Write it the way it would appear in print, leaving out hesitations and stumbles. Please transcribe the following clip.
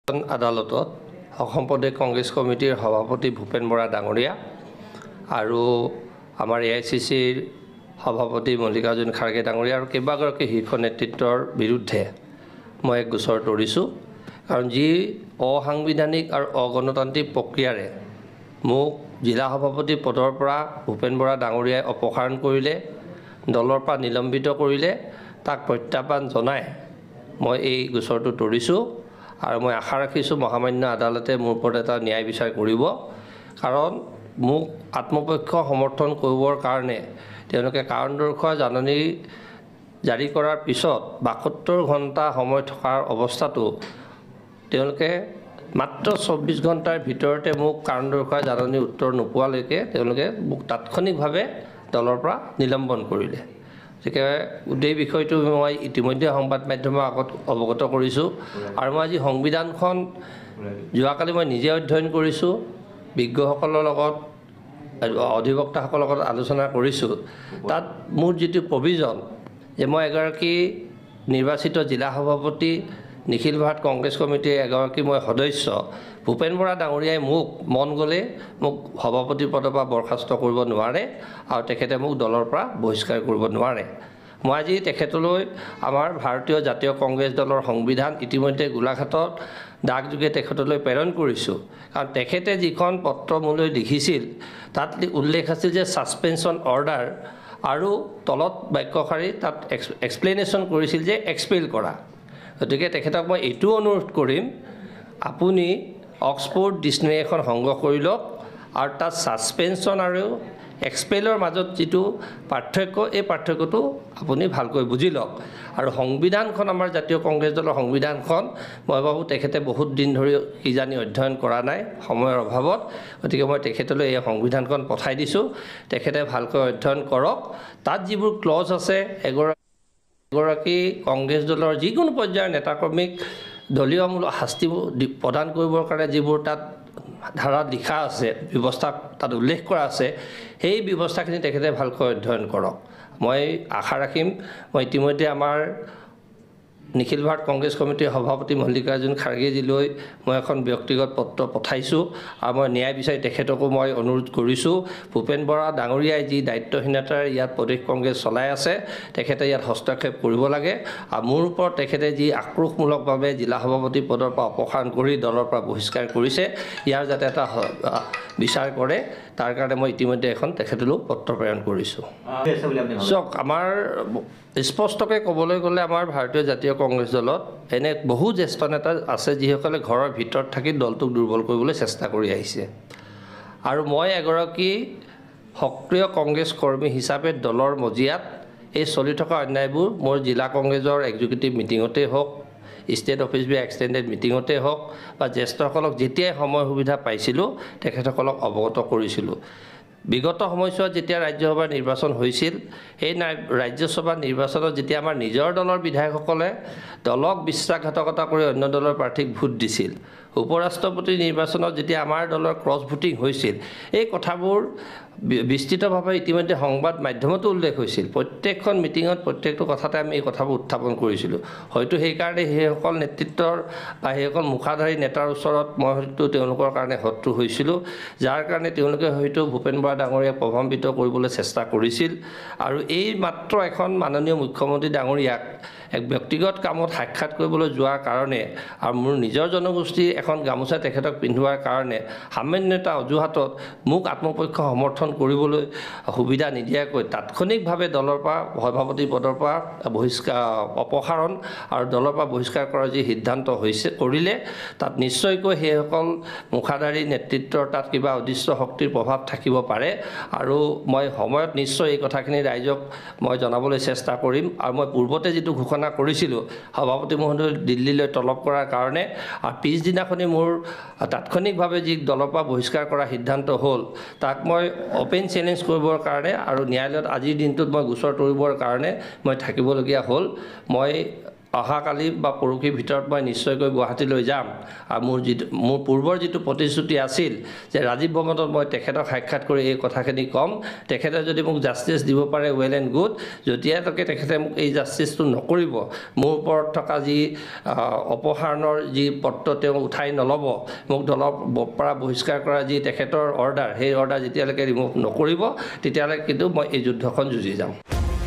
আদালতত অসম প্ৰদেশ কংগ্ৰেছ কমিটিৰ সভাপতি ভূপেন বৰা ডাঙৰীয়া আৰু আমাৰ AICCৰ সভাপতি মল্লিকাৰ্জুন খাৰ্গে ডাঙৰীয়া আৰু কেইবাগৰাকী শীৰ্ষ নেতৃত্বৰ বিৰুদ্ধে মই এক গোচৰ তৰিছোঁ। কাৰণ যি অসাংবিধানিক আৰু অগণতান্ত্ৰিক প্ৰক্ৰিয়াৰে মোক জিলা সভাপতি পদৰ পৰা ভূপেন বৰা ডাঙৰীয়াই অপসাৰণ কৰিলে, দলৰ পৰা নিলম্বিত কৰিলে, তাক প্ৰত্যাহ্বান জনাই মই এই গোচৰটো তৰিছোঁ। আৰু মই আশা ৰাখিছোঁ মহামান্য আদালতে মোৰ ওপৰত এটা ন্যায় বিচাৰ কৰিব। কাৰণ মোক আত্মপক্ষ সমৰ্থন কৰিবৰ কাৰণে তেওঁলোকে কাৰণ দৰ্শোৱা জাননী জাৰি কৰাৰ পিছত ৭২ ঘণ্টা সময় থকাৰ অৱস্থাটো তেওঁলোকে মাত্ৰ ২৪ ঘণ্টাৰ ভিতৰতে মোক কাৰণ দৰ্শোৱা জাননী উত্তৰ নোপোৱালৈকে তেওঁলোকে মোক তাৎক্ষণিকভাৱে দলৰ পৰা নিলম্বন কৰিলে। গতিকে এই বিষয়টো মই ইতিমধ্যে সংবাদ মাধ্যমৰ আগত অৱগত কৰিছোঁ। আৰু মই আজি সংবিধানখন যোৱাকালি মই নিজে অধ্যয়ন কৰিছোঁ, বিজ্ঞসকলৰ লগত অধিবক্তাসকলৰ লগত আলোচনা কৰিছোঁ। তাত মোৰ যিটো প্ৰভিজন যে মই এগৰাকী নিৰ্বাচিত জিলা সভাপতি, নিখিল ভাৰত কংগ্ৰেছ কমিটিৰ এগৰাকী মই সদস্য, ভূপেন বৰা ডাঙৰীয়াই মোক মন গ'লে মোক সভাপতি পদৰ পৰা বৰখাস্ত কৰিব নোৱাৰে আৰু তেখেতে মোক দলৰ পৰা বহিষ্কাৰ কৰিব নোৱাৰে। মই আজি তেখেতলৈ আমাৰ ভাৰতীয় জাতীয় কংগ্ৰেছ দলৰ সংবিধান ইতিমধ্যে গোলাঘাটত ডাকযোগে তেখেতলৈ প্ৰেৰণ কৰিছোঁ। কাৰণ তেখেতে যিখন পত্ৰ মোলৈ লিখিছিল তাত উল্লেখ আছিল যে ছাছপেনশ্যন অৰ্ডাৰ আৰু তলত বাক্যশাৰী তাত এক্সপ্লেনেশ্যন কৰিছিল যে এক্সপেল কৰা। গতিকে তেখেতক মই এইটো অনুৰোধ কৰিম, আপুনি অক্সফৰ্ড ডিক্সনেৰী এখন সংগ্ৰহ কৰি লওক আৰু তাত ছাছপেনশ্যন আৰু এক্সপেলৰ মাজত যিটো পাৰ্থক্য, এই পাৰ্থক্যটো আপুনি ভালকৈ বুজি লওক। আৰু সংবিধানখন আমাৰ জাতীয় কংগ্ৰেছ দলৰ সংবিধানখন মই ভাবোঁ তেখেতে বহুত দিন ধৰি কিজানি অধ্যয়ন কৰা নাই সময়ৰ অভাৱত। গতিকে মই তেখেতলৈ এই সংবিধানখন পঠাই দিছোঁ, তেখেতে ভালকৈ অধ্যয়ন কৰক। তাত যিবোৰ ক্লজ আছে এগৰাকী কংগ্ৰেছ দলৰ যিকোনো পৰ্যায়ৰ নেতাকৰ্মীক দলীয়মূলক শাস্তি প্ৰদান কৰিবৰ কাৰণে যিবোৰ তাত ধাৰাত লিখা আছে, ব্যৱস্থা তাত উল্লেখ কৰা আছে, সেই ব্যৱস্থাখিনি তেখেতে ভালকৈ অধ্যয়ন কৰক। মই আশা ৰাখিম, মই ইতিমধ্যে আমাৰ নিখিল ভাৰত কংগ্ৰেছ কমিটিৰ সভাপতি মল্লিকাৰ্জুন খাৰ্গেজীলৈ মই এখন ব্যক্তিগত পত্ৰ পঠাইছোঁ আৰু মই ন্যায় বিচাৰি তেখেতকো মই অনুৰোধ কৰিছোঁ, ভূপেন বৰা ডাঙৰীয়াই যি দায়িত্বহীনতাৰে ইয়াত প্ৰদেশ কংগ্ৰেছ চলাই আছে তেখেতে ইয়াত হস্তক্ষেপ কৰিব লাগে। আৰু মোৰ ওপৰত তেখেতে যি আক্ৰোশমূলকভাৱে জিলা সভাপতি পদৰ পৰা অপসাৰণ কৰি দলৰ পৰা বহিষ্কাৰ কৰিছে, ইয়াৰ যাতে এটা বিচাৰ কৰে, তাৰ কাৰণে মই ইতিমধ্যে এখন তেখেতলৈ পত্ৰ প্ৰেৰণ কৰিছোঁ। চাওক, আমাৰ স্পষ্টকৈ ক'বলৈ গ'লে আমাৰ ভাৰতীয় জাতীয় কংগ্ৰেছ দলত এনে বহু জ্যেষ্ঠ নেতা আছে যিসকলে ঘৰৰ ভিতৰত থাকি দলটোক দুৰ্বল কৰিবলৈ চেষ্টা কৰি আহিছে। আৰু মই এগৰাকী সক্ৰিয় কংগ্ৰেছ কৰ্মী হিচাপে দলৰ মজিয়াত এই চলি থকা অন্যায়বোৰ মোৰ জিলা কংগ্ৰেছৰ এক্সিকিউটিভ মিটিঙতেই হওক, ষ্টেট অফিচ বা এক্সটেণ্ডেড মিটিঙতেই হওক বা জ্যেষ্ঠসকলক যেতিয়াই সময় সুবিধা পাইছিলোঁ তেখেতসকলক অৱগত কৰিছিলোঁ। বিগত সময়ছোৱাত যেতিয়া ৰাজ্যসভাৰ নিৰ্বাচন হৈছিল, সেই ৰাজ্যসভা নিৰ্বাচনত যেতিয়া আমাৰ নিজৰ দলৰ বিধায়কসকলে দলক বিশ্বাসঘাতকতা কৰি অন্য দলৰ প্ৰাৰ্থীক ভোট দিছিল, উপৰাষ্ট্ৰপতি নিৰ্বাচনত যেতিয়া আমাৰ দলৰ ক্ৰছ ভোটিং হৈছিল, এই কথাবোৰ বিস্তৃতভাৱে ইতিমধ্যে সংবাদ মাধ্যমতো উল্লেখ হৈছিল। প্ৰত্যেকখন মিটিঙত প্ৰত্যেকটো কথাতে আমি এই কথাবোৰ উত্থাপন কৰিছিলোঁ। হয়তো সেইকাৰণে সেইসকল নেতৃত্বৰ বা সেইসকল মুখাধাৰী নেতাৰ ওচৰত মই হয়তো তেওঁলোকৰ কাৰণে শত্ৰু হৈছিলোঁ, যাৰ কাৰণে তেওঁলোকে হয়তো ভূপেন বৰা ডাঙৰীয়াক প্ৰভাৱান্বিত কৰিবলৈ চেষ্টা কৰিছিল। আৰু এই মাত্ৰ এখন মাননীয় মুখ্যমন্ত্ৰী ডাঙৰীয়াক এক ব্যক্তিগত কামত সাক্ষাৎ কৰিবলৈ যোৱাৰ কাৰণে আৰু মোৰ নিজৰ জনগোষ্ঠীৰ এখন গামোচা তেখেতক পিন্ধোৱাৰ কাৰণে সামান্য এটা অজুহাতত মোক আত্মপক্ষ সমৰ্থন কৰিবলৈ সুবিধা নিদিয়াকৈ তাৎক্ষণিকভাৱে দলৰ পৰা সভাপতি পদৰ পৰা অপসাৰণ আৰু দলৰ পৰা বহিষ্কাৰ কৰাৰ যি সিদ্ধান্ত কৰিলে, তাত নিশ্চয়কৈ সেইসকল মুখাধাৰী নেতৃত্বৰ তাত কিবা অদৃশ্য শক্তিৰ প্ৰভাৱ থাকিব পাৰে। আৰু মই সময়ত নিশ্চয় এই কথাখিনি ৰাইজক মই জনাবলৈ চেষ্টা কৰিম। আৰু মই পূৰ্বতে যিটো ঘোষণা কৰিছিলোঁ সভাপতি মহোদয় দিল্লীলৈ তলব কৰাৰ কাৰণে, আৰু পিছদিনাখনি মোৰ তাৎক্ষণিকভাৱে যি দলৰ পৰা বহিষ্কাৰ কৰাৰ সিদ্ধান্ত হ'ল, তাক মই অপেন চেলেঞ্জ কৰিবৰ কাৰণে আৰু ন্যায়ালয়ত আজিৰ দিনটোত মই গোচৰ তৰিবৰ কাৰণে মই থাকিবলগীয়া হ'ল। মই অহাকালি বা পৰহিৰ ভিতৰত মই নিশ্চয়কৈ গুৱাহাটীলৈ যাম আৰু মোৰ পূৰ্বৰ যিটো প্ৰতিশ্ৰুতি আছিল যে ৰাজীৱ ভৱনত মই তেখেতক সাক্ষাৎ কৰি এই কথাখিনি ক'ম তেখেতে যদি মোক জাষ্টিছ দিব পাৰে ৱেল এণ্ড গুড যেতিয়ালৈকে তেখেতে মোক এই জাষ্টিছটো নকৰিব মোৰ ওপৰত থকা যি অপসাৰণৰ যি পত্ৰ তেওঁ উঠাই নল'ব মোক দলৰ পৰা বহিষ্কাৰ কৰা যি তেখেতৰ অৰ্ডাৰ সেই অৰ্ডাৰ যেতিয়ালৈকে ৰিমুভ নকৰিব তেতিয়ালৈকে কিন্তু মই এই যুদ্ধখন যুঁজি যাম